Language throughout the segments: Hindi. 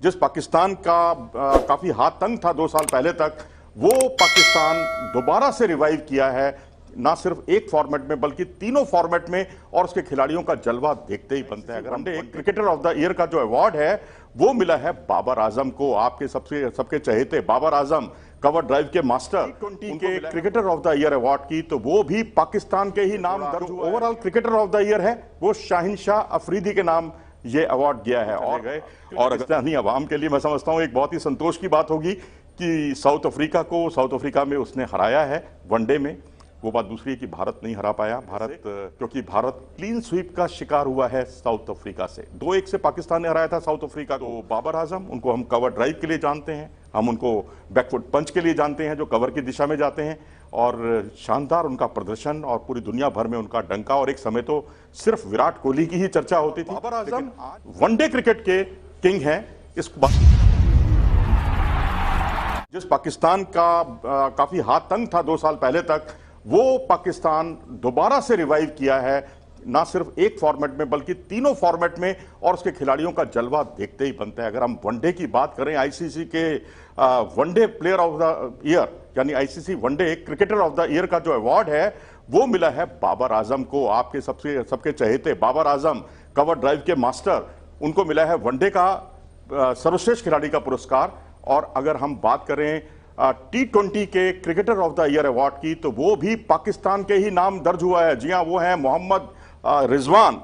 जिस पाकिस्तान का काफी हाथ तंग था 2 साल पहले तक, वो पाकिस्तान दोबारा से रिवाइव किया है, ना सिर्फ एक फॉर्मेट में बल्कि तीनों फॉर्मेट में, और उसके खिलाड़ियों का जलवा देखते ही बनता है। अगर हमने एक क्रिकेटर ऑफ द ईयर का जो अवार्ड है वो मिला है बाबर आजम को, आपके सबके चहेते बाबर आजम, कवर ड्राइव के मास्टर। T20 के cricketer of the year award की तो वो भी पाकिस्तान के ही नाम दर्ज हुआ। Overall cricketer of the year है वो शाहिनशाह अफरीदी के नाम ये अवार्ड गया है। और पाकिस्तानी अवाम के लिए मैं समझता हूं एक बहुत ही संतोष की बात होगी कि साउथ अफ्रीका में उसने हराया है वनडे में। वो बात दूसरी है कि भारत नहीं हरा पाया, क्योंकि भारत क्लीन स्वीप का शिकार हुआ है साउथ अफ्रीका से। 2-1 से पाकिस्तान ने हराया था साउथ अफ्रीका को। बाबर आजम, उनको हम कवर ड्राइव के लिए जानते हैं, हम उनको बैकफुट पंच के लिए जानते हैं जो कवर की दिशा में जाते हैं, और शानदार उनका प्रदर्शन और पूरी दुनिया भर में उनका डंका। और एक समय तो सिर्फ विराट कोहली की ही चर्चा होती थी। बाबर आजम वनडे क्रिकेट के किंग हैं। इस जिस पाकिस्तान का काफी हाथ तंग था 2 साल पहले तक, वो पाकिस्तान दोबारा से रिवाइव किया है, ना सिर्फ एक फॉर्मेट में बल्कि तीनों फॉर्मेट में, और उसके खिलाड़ियों का जलवा देखते ही बनता है। अगर हम वनडे की बात करें, आईसीसी के one day player of the year यानी ICC one day cricketer of the year का जो अवार्ड है वो मिला है बाबर आजम को, आपके सबके चहेते बाबर आजम, कवर ड्राइव के मास्टर। उनको मिला है वनडे का सर्वश्रेष्ठ खिलाड़ी का पुरस्कार। और अगर हम बात करें T20 के cricketer of the year award की तो वो भी पाकिस्तान के ही नाम दर्ज हुआ है। जी हां, वो हैं मोहम्मद रिजवान,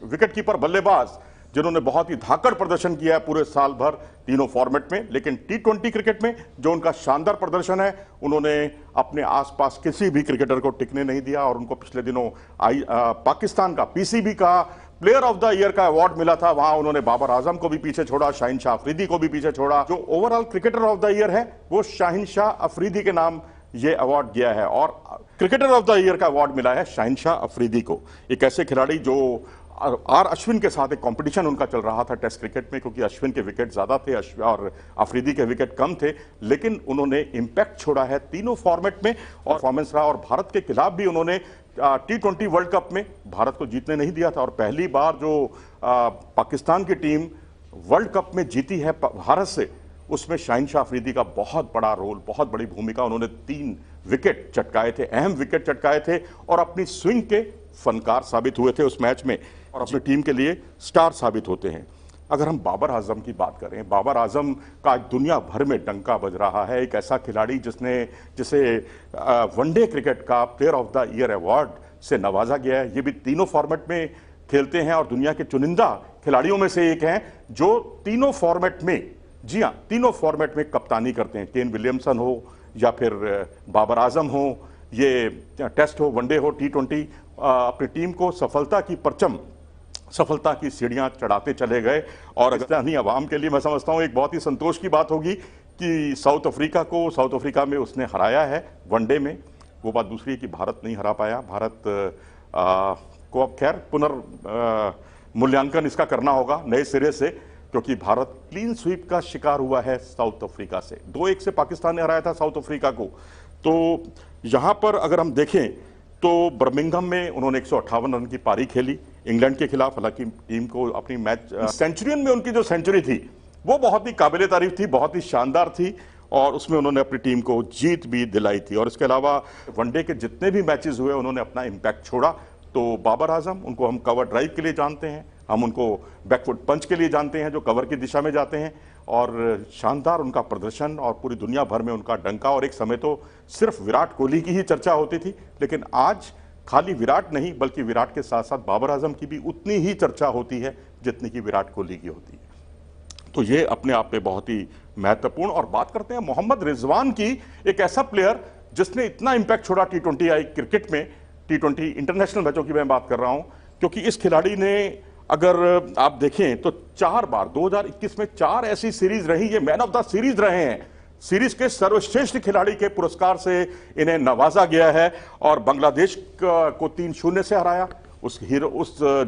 विकेटकीपर बल्लेबाज, जिन्होंने बहुत ही धाकड़ प्रदर्शन किया है पूरे साल भर तीनों फॉर्मेट में। लेकिन T20 क्रिकेट में जो उनका शानदार प्रदर्शन है, उन्होंने अपने आसपास किसी भी क्रिकेटर को टिकने नहीं दिया, और उनको पिछले दिनों पाकिस्तान का पीसीबी का प्लेयर ऑफ द ईयर का अवार्ड मिला था। वहां उन्होंने बाबर आजम को भी पीछे छोड़ा, शाहिनशाह अफरीदी को भी पीछे छोड़ा। जो overall cricketer of the year है वो शाहिनशाह अफरीदी के नाम ये अवार्ड गया है, और क्रिकेटर ऑफ द ईयर का अवार्ड मिला है शाहिनशाह अफरीदी को। एक ऐसे खिलाड़ी जो आर अश्विन के साथ एक कंपटीशन उनका चल रहा था टेस्ट क्रिकेट में, क्योंकि अश्विन के विकेट ज्यादा थे और अफरीदी के विकेट कम थे, लेकिन उन्होंने इंपैक्ट छोड़ा है तीनों फॉर्मेट में और परफॉर्मेंस रहा। और भारत के खिलाफ भी उन्होंने T20 वर्ल्ड कप में भारत को जीतने नहीं दिया था, और पहली बार जो पाकिस्तान की टीम वर्ल्ड कप में जीती है भारत से, उसमें शाहिनशाह अफरीदी का बहुत बड़ा रोल, बहुत बड़ी भूमिका। उन्होंने 3 विकेट चटकाए थे, अहम विकेट चटकाए थे, और अपनी स्विंग के फनकार साबित हुए थे उस मैच में, और अपनी टीम के लिए स्टार साबित होते हैं। अगर हम बाबर आजम की बात करें, बाबर आजम का दुनिया भर में डंका बज रहा है। एक ऐसा खिलाड़ी जिसे वनडे क्रिकेट का player of the year award से नवाजा गया है। ये भी तीनों फॉर्मेट में खेलते हैं और दुनिया के चुनिंदा खिलाड़ियों में से एक हैं जो तीनों फॉर्मेट में, जी हाँ, तीनों फॉर्मेट में कप्तानी करते हैं। केन विलियमसन हो या फिर बाबर आजम हो, ये टेस्ट हो, वनडे हो, T20, अपनी टीम को सफलता की सीढ़ियां चढ़ाते चले गए। और पाकिस्तानी अवाम के लिए मैं समझता हूं एक बहुत ही संतोष की बात होगी कि साउथ अफ्रीका में उसने हराया है वनडे में। वो बात दूसरी है कि भारत नहीं हरा पाया। भारत को अब खैर मूल्यांकन इसका करना होगा नए सिरे से, क्योंकि भारत क्लीन स्वीप का शिकार हुआ है साउथ अफ्रीका से। 2-1 से पाकिस्तान ने हराया था साउथ अफ्रीका को। तो यहां पर अगर हम देखें तो बर्मिंघम में उन्होंने 158 रन की पारी खेली इंग्लैंड के खिलाफ। हालांकि टीम को अपनी मैच सेंचुरियन में उनकी जो सेंचुरी थी वो बहुत ही काबिले तारीफ थी, बहुत ही शानदार थी, और उसमें उन्होंने अपनी टीम को जीत भी दिलाई थी। और इसके अलावा वनडे के जितने भी मैचेस हुए उन्होंने अपना इंपैक्ट छोड़ा। तो बाबर आजम, उनको हम कवर ड्राइव के लिए जानते हैं, हम उनको बैकफुट पंच के लिए जानते हैं जो कवर की दिशा में जाते हैं, और शानदार उनका प्रदर्शन और पूरी दुनिया भर में उनका डंका। और एक समय तो सिर्फ विराट कोहली की ही चर्चा होती थी, लेकिन आज खाली विराट नहीं बल्कि विराट के साथ साथ बाबर आजम की भी उतनी ही चर्चा होती है जितनी की विराट कोहली की होती है। तो ये अपने आप में बहुत ही महत्वपूर्ण। और बात करते हैं मोहम्मद रिजवान की, एक ऐसा प्लेयर जिसने इतना इंपैक्ट छोड़ा T20 क्रिकेट में, T20 इंटरनेशनल मैचों की मैं बात कर रहा हूं, क्योंकि इस खिलाड़ी ने, अगर आप देखें तो 4 बार 2021 में 4 ऐसी सीरीज रही, ये मैन ऑफ द सीरीज रहे हैं। सीरीज के सर्वश्रेष्ठ खिलाड़ी के पुरस्कार से इन्हें नवाजा गया है, और बांग्लादेश को 3-0 से हराया। उस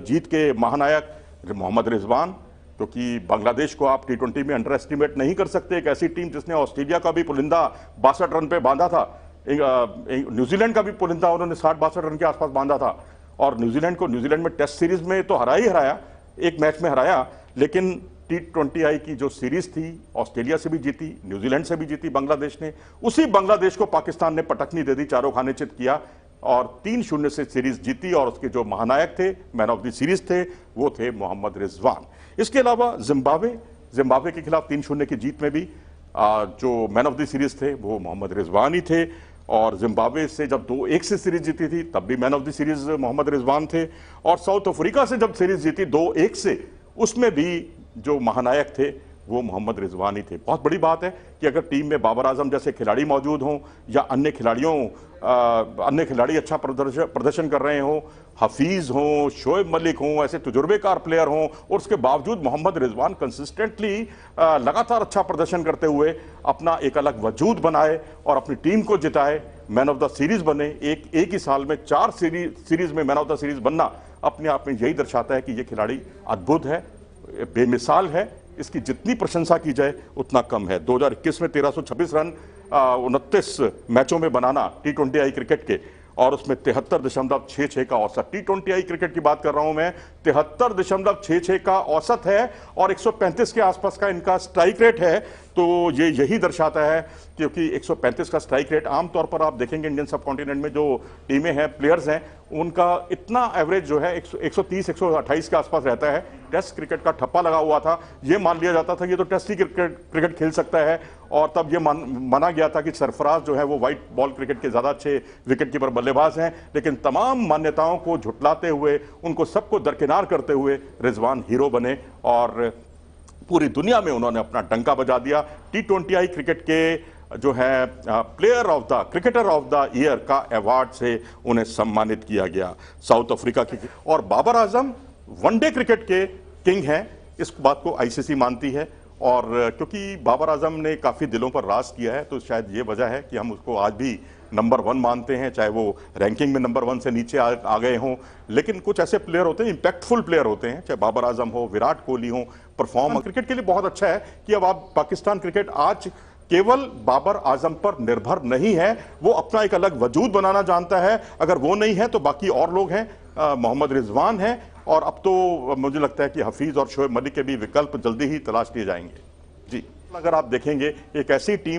जीत के महानायक मोहम्मद रिजवान, क्योंकि बांग्लादेश को आप T20 में अंडर एस्टिमेट नहीं कर सकते। एक ऐसी टीम जिसने ऑस्ट्रेलिया का भी पुलिंदा 62 रन पे बांधा था, न्यूजीलैंड का भी पुलिंदा उन्होंने 60-62 रन के आसपास बांधा था, और न्यूजीलैंड में टेस्ट सीरीज में तो हराया, एक मैच में हराया, लेकिन T20I की जो सीरीज थी, ऑस्ट्रेलिया से भी जीती, न्यूजीलैंड से भी जीती बांग्लादेश ने। उसी बांग्लादेश को पाकिस्तान ने पटकनी दे दी, चारों खाने चित किया और 3-0 से सीरीज जीती। और उसके जो महानायक थे, मैन ऑफ द सीरीज थे, वो थे मोहम्मद रिजवान। इसके अलावा जिम्बाब्वे के खिलाफ 3-0 की जीत में भी जो मैन ऑफ द सीरीज थे वो मोहम्मद रिजवान ही थे। और जिम्बाब्वे से जब 2-1 से सीरीज जीती थी तब भी man of the series Mohammad Rizwan थे। और साउथ अफ्रीका से जब सीरीज जीती 2-1 से, उसमें भी जो महानायक थे वो मोहम्मद रिजवान ही थे। बहुत बड़ी बात है कि अगर टीम में बाबर आजम जैसे खिलाड़ी मौजूद हों या अन्य खिलाड़ी अच्छा प्रदर्शन कर रहे हों, हफीज हों, शोएब मलिक हों, ऐसे तजुर्बेकार प्लेयर हों, और उसके बावजूद मोहम्मद रिजवान कंसिस्टेंटली लगातार अच्छा प्रदर्शन करते हुए अपना एक अलग वजूद बनाए और अपनी टीम को जिताए, मैन ऑफ द सीरीज बने। एक ही साल में 4 सीरीज में मैन ऑफ द सीरीज बनना अपने आप में यही दर्शाता है कि ये खिलाड़ी अद्भुत है, बेमिसाल है। इसकी जितनी प्रशंसा की जाए उतना कम है। 2021 में 1326 रन 29 मैचों में बनाना T20I क्रिकेट के, और उसमें 73.66 का औसत। T20I क्रिकेट की बात कर रहा हूं मैं, 73.66 का औसत है और 135 के आसपास का इनका स्ट्राइक रेट है। तो ये यही दर्शाता है, क्योंकि 135 का स्ट्राइक रेट आमतौर पर आप देखेंगे इंडियन सब कॉन्टिनेंट में जो टीमें हैं, प्लेयर्स हैं, उनका इतना एवरेज जो है 130-128 के आसपास रहता है। टेस्ट क्रिकेट का ठप्पा लगा हुआ था, ये मान लिया जाता था ये तो टेस्ट ही क्रिकेट खेल सकता है, और तब ये माना गया था कि सरफराज जो है वो व्हाइट बॉल क्रिकेट के ज्यादा अच्छे विकेट कीपर बल्लेबाज हैं। लेकिन तमाम मान्यताओं को झुटलाते हुए, उनको सबको दरकिनार करते हुए रिजवान हीरो बने और पूरी दुनिया में उन्होंने अपना डंका बजा दिया। T20I क्रिकेट के जो है क्रिकेटर ऑफ द ईयर का अवार्ड से उन्हें सम्मानित किया गया। साउथ अफ्रीका की, और बाबर आजम वनडे क्रिकेट के किंग हैं, इस बात को ICC मानती है। और क्योंकि बाबर आजम ने काफ़ी दिलों पर राज किया है, तो शायद ये वजह है कि हम उसको आज भी नंबर 1 मानते हैं, चाहे वो रैंकिंग में नंबर 1 से नीचे आ गए हों। लेकिन कुछ ऐसे प्लेयर होते हैं, इंपैक्टफुल प्लेयर होते हैं, चाहे बाबर आजम हो, विराट कोहली हो, परफॉर्म क्रिकेट के लिए बहुत अच्छा है कि अब आप पाकिस्तान क्रिकेट आज केवल बाबर आजम पर निर्भर नहीं है, वो अपना एक अलग वजूद बनाना जानता है। अगर वो नहीं है तो बाकी और लोग हैं, मोहम्मद रिजवान हैं, और अब तो मुझे लगता है कि हफीज और शोएब मलिक के भी विकल्प जल्दी ही तलाश किए जाएंगे। जी, अगर आप देखेंगे एक ऐसी टीम